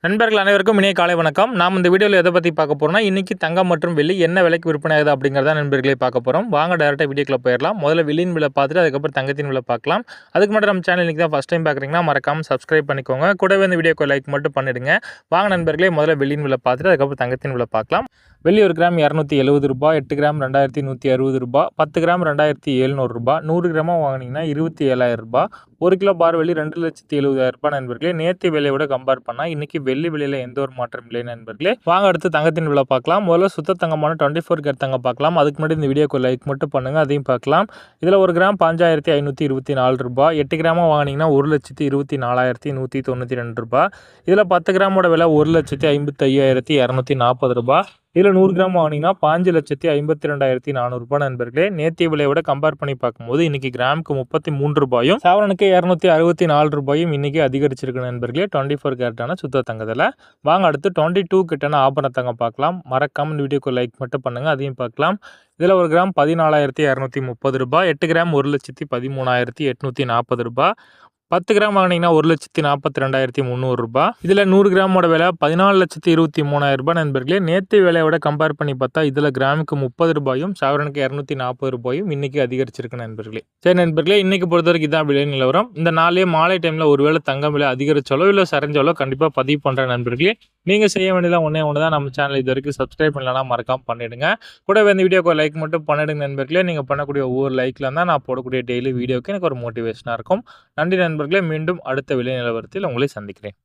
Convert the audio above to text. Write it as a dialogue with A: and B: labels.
A: நண்பர்கள் அனைவருக்கும் இனிய காலை வணக்கம். நாம் இந்த வீடியோவில் எதை பற்றி பார்க்க போகிறோம்னா, இன்றைக்கி தங்கம் மற்றும் வெள்ளி என்ன விலைக்கு விற்பனை ஆகுது அப்படிங்கிறத நண்பர்களே பார்க்க போகிறோம். வாங்க டேரெக்டாக வீடியோக்குள்ள போயிடலாம். முதல்ல வெள்ளியின் விலை பார்த்துட்டு அதுக்கப்புறம் தங்கத்தின் விலை பார்க்கலாம். அதுக்கு மட்டும் நம்ம சேனல் இன்றைக்கி தான் ஃபஸ்ட் டைம் பார்க்குறீங்கன்னா மறக்காமல் சப்ஸ்கிரைப் பண்ணிக்கோங்க. கூடவே இந்த வீடியோக்கு லைக் மட்டும் பண்ணிடுங்க. வாங்க நண்பர்களே, முதல்ல வெள்ளியின் விலை பார்த்துட்டு அதுக்கப்புறம் தங்கத்தின் விலை பார்க்கலாம். வெள்ளி 1 கிராம் ₹270, 8 கிராம் ₹2160, 10 கிராம் ₹2700, 100 கிராமாக வாங்கினீங்கன்னா ₹27,000. 1 கிலோ பார் வெள்ளி ₹2,70,000 நண்பர்களே. நேற்று விலையை விட கம்பேர் பண்ணால் இன்றைக்கி வெள்ளி விலையில் எந்த ஒரு மாற்றம் இல்லை நண்பர்களே. வாங்க அடுத்து தங்கத்தின் விலை பார்க்கலாம். முதல்ல சுத்த தங்கமான 24 கேரட் தங்கம் பார்க்கலாம். அதுக்கு முன்னாடி இந்த வீடியோக்கு லைக் மட்டும் பண்ணுங்கள், அதையும் பார்க்கலாம். இதில் 1 கிராம் ₹5,524, 8 கிராமாக வாங்கினீங்கன்னா ₹1,24,192. இதில் 10 கிராமோட விலை ₹1,55,240. இதில் 100 கிராம் வாங்கினீங்கன்னா ₹5,52,400 நண்பர்களே. நேற்றைய விலையோட கம்பேர் பண்ணி பார்க்கும்போது இன்றைக்கி கிராமுக்கு ₹33, சவரனுக்கு ₹264 இன்றைக்கி அதிகரிச்சிருக்கு நண்பர்களே. 24 கேரட்டான சுத்த தங்கத்தில். வாங்க அடுத்து 22 கிட்டான ஆபரண தங்கம் பார்க்கலாம். மறக்காம இந்த வீடியோக்கு லைக் மட்டும் பண்ணுங்கள், அதையும் பார்க்கலாம். இதில் 1 கிராம் ₹14,230, 8 கிராம் ₹1,13,840, 10 கிராம் வாங்கினீங்கன்னா ₹1,42,300. இதில் 100 கிராமோட விலை ₹14,23,000 நண்பர்களே. நேற்று விலையோட கம்பேர் பண்ணி பார்த்தா இதில் கிராமுக்கு ₹30, சவரனுக்கு ₹240 இன்றைக்கி அதிகரிச்சிருக்கு நண்பர்களே. சரி நண்பர்களே, இன்றைக்கி பொறுத்தவரைக்கும் இதான் விலை நிலவரம். இந்த நாளே மாலை டைமில் ஒருவேளை தங்கம் விலை அதிகரிச்சாலோ இல்லை சரிஞ்சாலோ கண்டிப்பாக பதிவு பண்ணுறேன் நண்பர்களே. நீங்கள் செய்ய வேண்டியதான் ஒன்றே தான், நம்ம சேனல் இது வரைக்கும் சப்ஸ்கிரைப் பண்ணலன்னா மறக்காமல் பண்ணிவிடுங்க. கூடவே இந்த வீடியோக்கு லைக் மட்டும் பண்ணிடுங்க நண்பர்களே. நீங்கள் பண்ணக்கூடிய ஒவ்வொரு லைக்கில் தான் நான் போடக்கூடிய டெய்லி வீடியோக்கு எனக்கு ஒரு மோட்டிவேஷனாக இருக்கும். நன்றி நண்பர்களே. மீண்டும் அடுத்த விலை நிலவரத்தில் உங்களை சந்திக்கிறேன்.